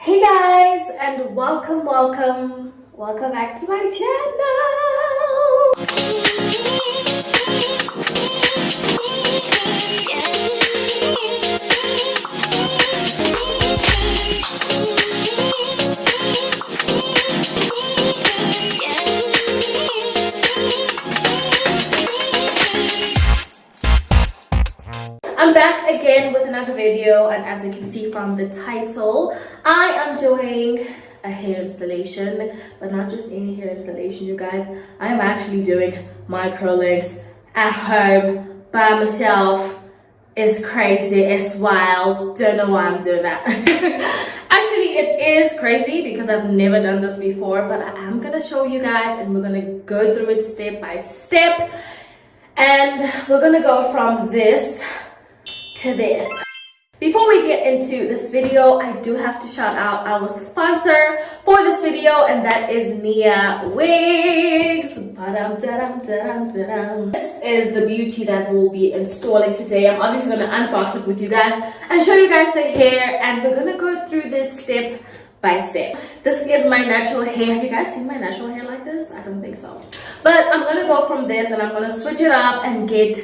Hey guys, and welcome back to my channel. I'm back again with another video, and as you can see from the title, I am doing a hair installation, but not just any hair installation, you guys. I am actually doing microlinks at home by myself. It's crazy, it's wild, don't know why I'm doing that. Actually, it is crazy because I've never done this before, but I am gonna show you guys and we're gonna go through it step by step, and we're gonna go from this to this. Before we get into this video, I do have to shout out our sponsor for this video, and that is Niawigs. This is the beauty that we'll be installing today. I'm obviously going to unbox it with you guys and show you guys the hair, and we're going to go through this step by step. This is my natural hair. Have you guys seen my natural hair like this? I don't think so. But I'm going to go from this and I'm going to switch it up and get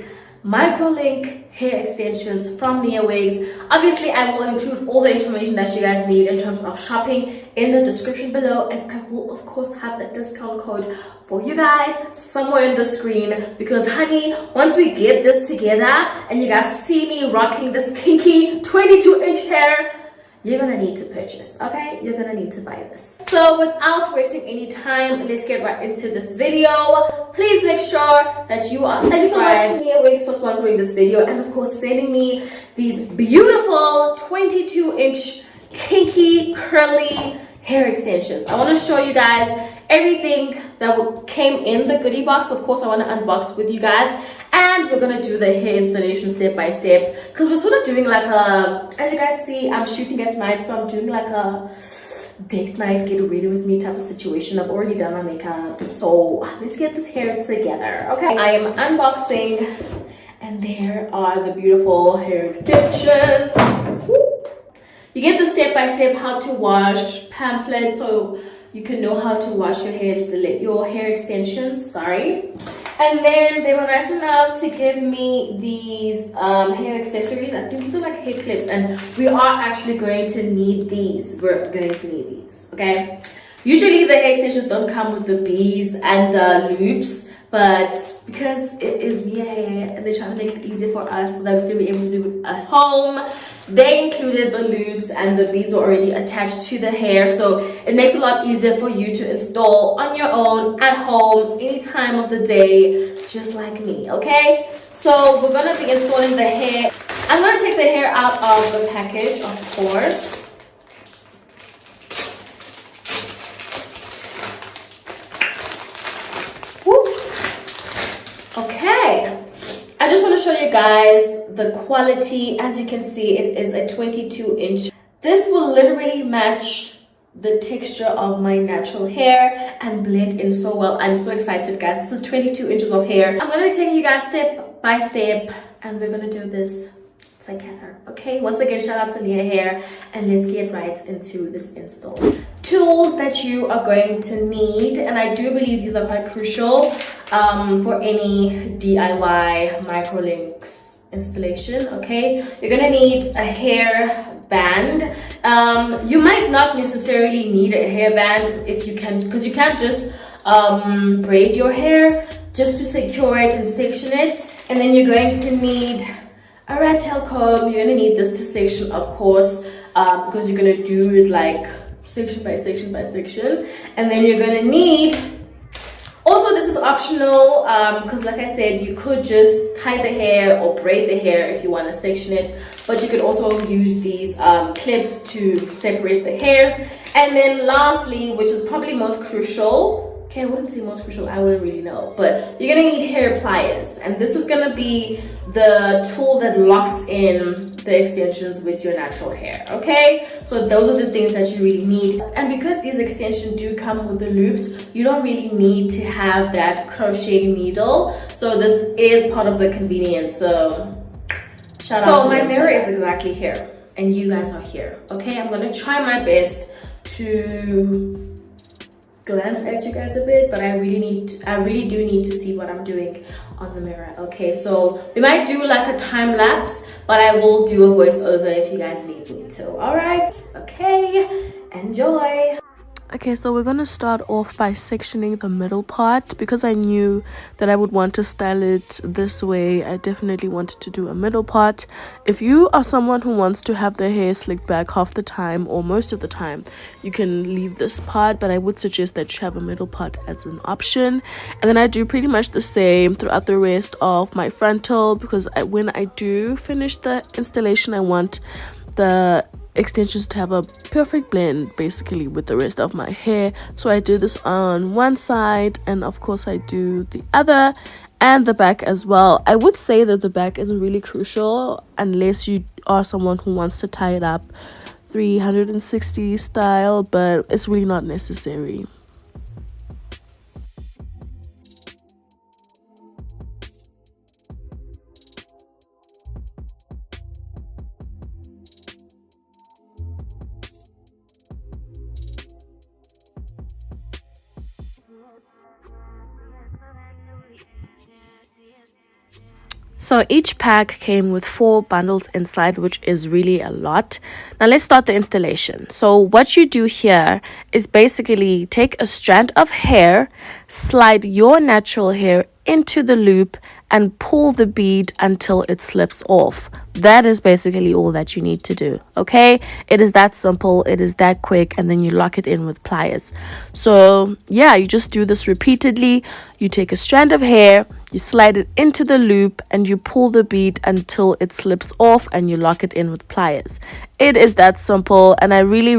microlink hair extensions from Niawigs. Obviously, I will include all the information that you guys need in terms of shopping in the description below, and I will of course have a discount code for you guys somewhere in the screen, because honey, once we get this together and you guys see me rocking this kinky 22-inch hair, you're gonna need to purchase, okay? You're gonna need to buy this. So without wasting any time, let's get right into this video. Please make sure that you are subscribed. Thank you so much, Niawigs, for sponsoring this video, and of course sending me these beautiful 22-inch kinky curly hair extensions. I want to show you guys everything that came in the goodie box. Of course, I want to unbox with you guys, and we're gonna do the hair installation step by step, because we're sort of doing like a, as you guys see, I'm shooting at night, so I'm doing like a date night, get ready with me type of situation. I've already done my makeup, so let's get this hair together. Okay, I am unboxing, and there are the beautiful hair extensions. You get the step-by-step how to wash pamphlet, so you can know how to wash your hair, your hair extensions, sorry. And then they were nice enough to give me these hair accessories. I think these are like hair clips, and we are actually going to need these. We're going to need these, okay? Usually the hair extensions don't come with the beads and the loops, but because it is Nia hair and they're trying to make it easier for us so that we can be able to do it at home, they included the loops, and the beads were already attached to the hair, so it makes it a lot easier for you to install on your own at home any time of the day, just like me. Okay, so we're gonna be installing the hair. I'm gonna take the hair out of the package, of course. Okay, I just want to show you guys the quality. As you can see, it is a 22-inch. This will literally match the texture of my natural hair and blend in so well. I'm so excited, guys. This is 22 inches of hair. I'm going to be taking you guys step by step, and we're going to do this together. Okay, once again, shout out to Nia Hair, and let's get right into this install. Tools that you are going to need, and I do believe these are quite crucial for any DIY microlinks installation. Okay, you're gonna need a hair band. You might not necessarily need a hair band if you can, because you can't just braid your hair, just to secure it and section it. And then you're going to need a rat tail comb. You're gonna need this to section, of course, because you're gonna do it like section by section by section. And then you're gonna need, also this is optional, because like I said, you could just tie the hair or braid the hair if you want to section it, but you could also use these clips to separate the hairs. And then lastly, which is probably most crucial, okay, I wouldn't say most crucial, I wouldn't really know, but you're gonna need hair pliers, and this is gonna be the tool that locks in the extensions with your natural hair. Okay, so those are the things that you really need. And because these extensions do come with the loops, you don't really need to have that crochet needle, so this is part of the convenience. So shout out to my mirror is exactly here. and you guys are here. Okay, I'm gonna try my best to glance at you guys a bit, but I really do need to see what I'm doing on the mirror. Okay, so we might do like a time lapse, but I will do a voiceover if you guys need me to. All right, okay, enjoy. Okay, so we're gonna start off by sectioning the middle part. Because I knew that I would want to style it this way, I definitely wanted to do a middle part. If you are someone who wants to have their hair slicked back half the time or most of the time, you can leave this part, but I would suggest that you have a middle part as an option. And then I do pretty much the same throughout the rest of my frontal, because when I do finish the installation, I want the extensions to have a perfect blend basically with the rest of my hair. So I do this on one side, and of course I do the other and the back as well. I would say that the back isn't really crucial unless you are someone who wants to tie it up 360 style, but it's really not necessary. So each pack came with 4 bundles inside, which is really a lot. Now let's start the installation. So what you do here is basically take a strand of hair, slide your natural hair into the loop and pull the bead until it slips off. That is basically all that you need to do. Okay, it is that simple, it is that quick, and then you lock it in with pliers. So yeah, you just do this repeatedly. You take a strand of hair, you slide it into the loop, and you pull the bead until it slips off, and you lock it in with pliers. It is that simple, and I really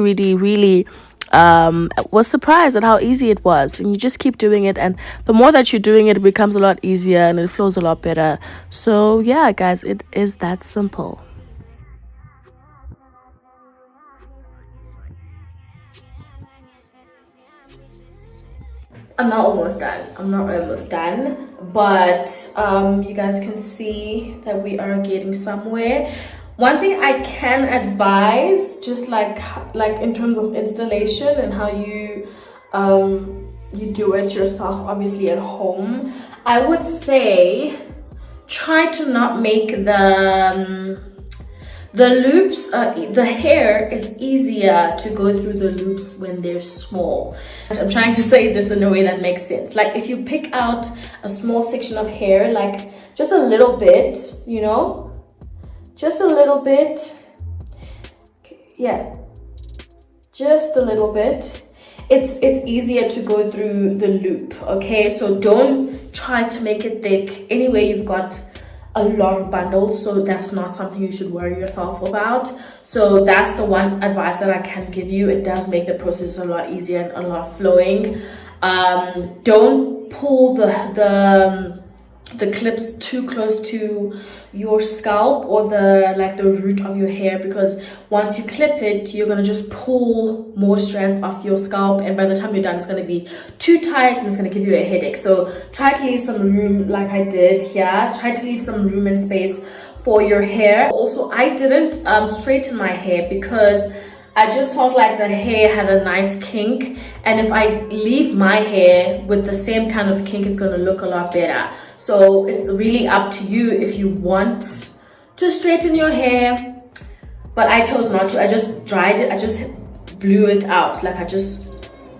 was surprised at how easy it was. And you just keep doing it, and the more that you're doing it, it becomes a lot easier and it flows a lot better. So yeah guys, it is that simple. I'm not almost done, but you guys can see that we are getting somewhere. One thing I can advise, just like in terms of installation and how you do it yourself, obviously at home, I would say try to not make the loops, the hair is easier to go through the loops when they're small. I'm trying to say this in a way that makes sense. Like if you pick out a small section of hair, like just a little bit, you know, just a little bit, yeah, just a little bit, it's easier to go through the loop. Okay, so don't try to make it thick. Anyway, you've got a lot of bundles, so that's not something you should worry yourself about. So that's the one advice that I can give you. It does make the process a lot easier and a lot flowing. Don't pull the clips too close to your scalp or the root of your hair, because once you clip it, you're gonna just pull more strands off your scalp, and by the time you're done, it's gonna be too tight and it's gonna give you a headache. So try to leave some room, like I did here. Try to leave some room and space for your hair. Also, I didn't straighten my hair because I just felt like the hair had a nice kink, and if I leave my hair with the same kind of kink, it's going to look a lot better. So it's really up to you if you want to straighten your hair, but I chose not to. I just dried it. I just blew it out. Like I just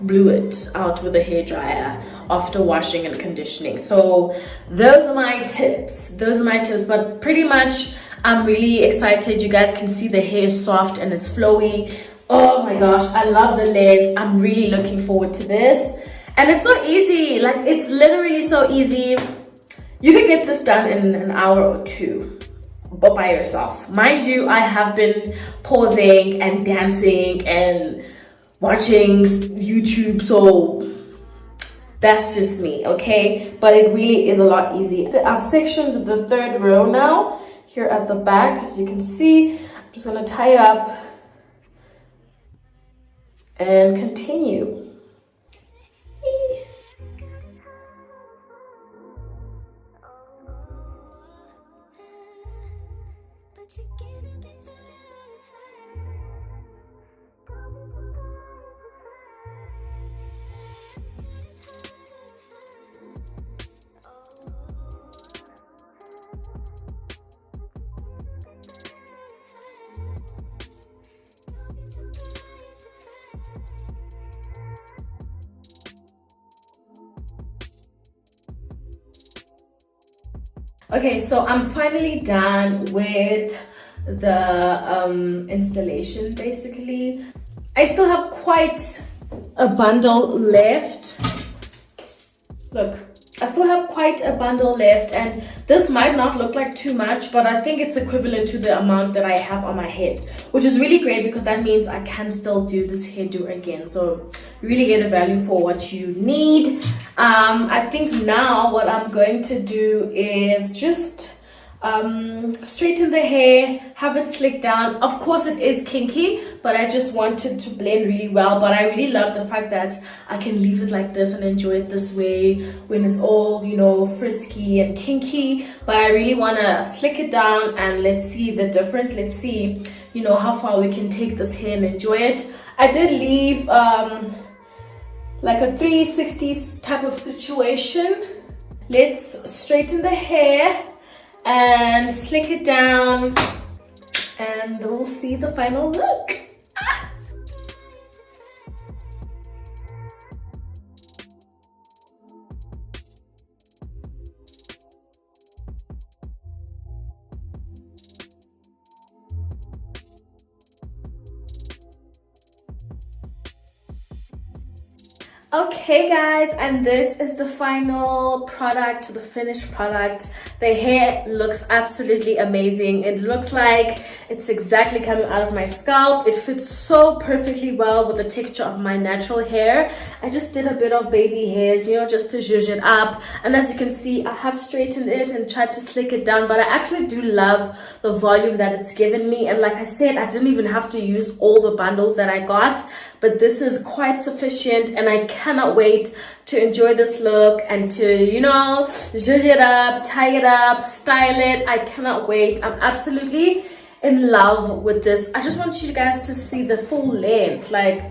blew it out with a hairdryer after washing and conditioning. So those are my tips. But pretty much I'm really excited. You guys can see the hair is soft and it's flowy. Oh my gosh, I love the length. I'm really looking forward to this. And it's so easy. Like, it's literally so easy. You can get this done in an hour or two, but by yourself. Mind you, I have been pausing and dancing and watching YouTube, so that's just me, okay? But it really is a lot easier. I've sectioned the 3rd row now, here at the back, as you can see. I'm just gonna tie it up and continue. Okay, so I'm finally done with the installation basically. I still have quite a bundle left. Look, I still have quite a bundle left, and this might not look like too much, but I think it's equivalent to the amount that I have on my head, which is really great because that means I can still do this hairdo again. So you really get a value for what you need. I think now what I'm going to do is just straighten the hair, have it slicked down. Of course it is kinky, but I just wanted to blend really well. But I really love the fact that I can leave it like this and enjoy it this way when it's all, you know, frisky and kinky. But I really want to slick it down, and let's see the difference. Let's see, you know, how far we can take this hair and enjoy it. I did leave like a 360 type of situation. Let's straighten the hair and slick it down, and we'll see the final look. Okay guys, and this is the final product, the finished product. The hair looks absolutely amazing. It looks like it's exactly coming out of my scalp. It fits so perfectly well with the texture of my natural hair. I just did a bit of baby hairs, you know, just to zhuzh it up. And as you can see, I have straightened it and tried to slick it down, but I actually do love the volume that it's given me. And like I said, I didn't even have to use all the bundles that I got, but this is quite sufficient, and I cannot wait to enjoy this look and to, you know, zhuzh it up, tie it up, style it. I cannot wait. I'm absolutely in love with this. I just want you guys to see the full length. Like,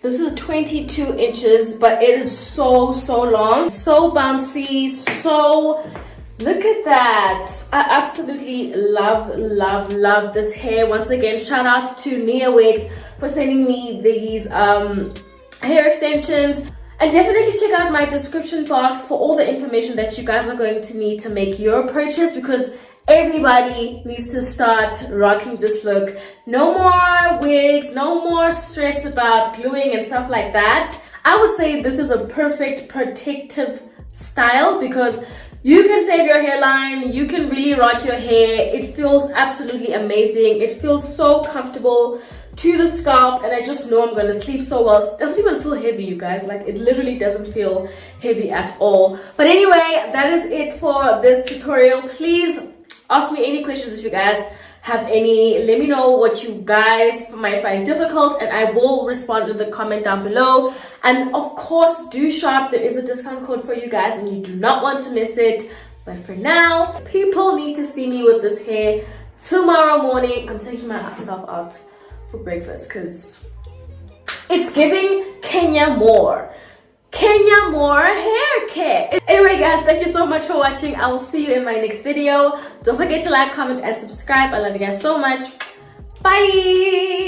this is 22 inches, but it is so long, so bouncy, so look at that. I absolutely love this hair. Once again, shout out to Niawigs for sending me these hair extensions. And definitely check out my description box for all the information that you guys are going to need to make your purchase, because everybody needs to start rocking this look. No more wigs, no more stress about gluing and stuff like that. I would say this is a perfect protective style because you can save your hairline, you can really rock your hair. It feels absolutely amazing. It feels so comfortable to the scalp, and I just know I'm going to sleep so well. It doesn't even feel heavy, you guys. Like, it literally doesn't feel heavy at all. But anyway, that is it for this tutorial. Please ask me any questions if you guys have any. Let me know what you guys might find difficult, and I will respond in the comment down below. And of course, do shop. There is a discount code for you guys, and you do not want to miss it. But for now, people need to see me with this hair tomorrow morning. I'm taking myself out for breakfast because it's giving Kenya more hair care. Anyway guys, thank you so much for watching. I will see you in my next video. Don't forget to like, comment, and subscribe. I love you guys so much. Bye.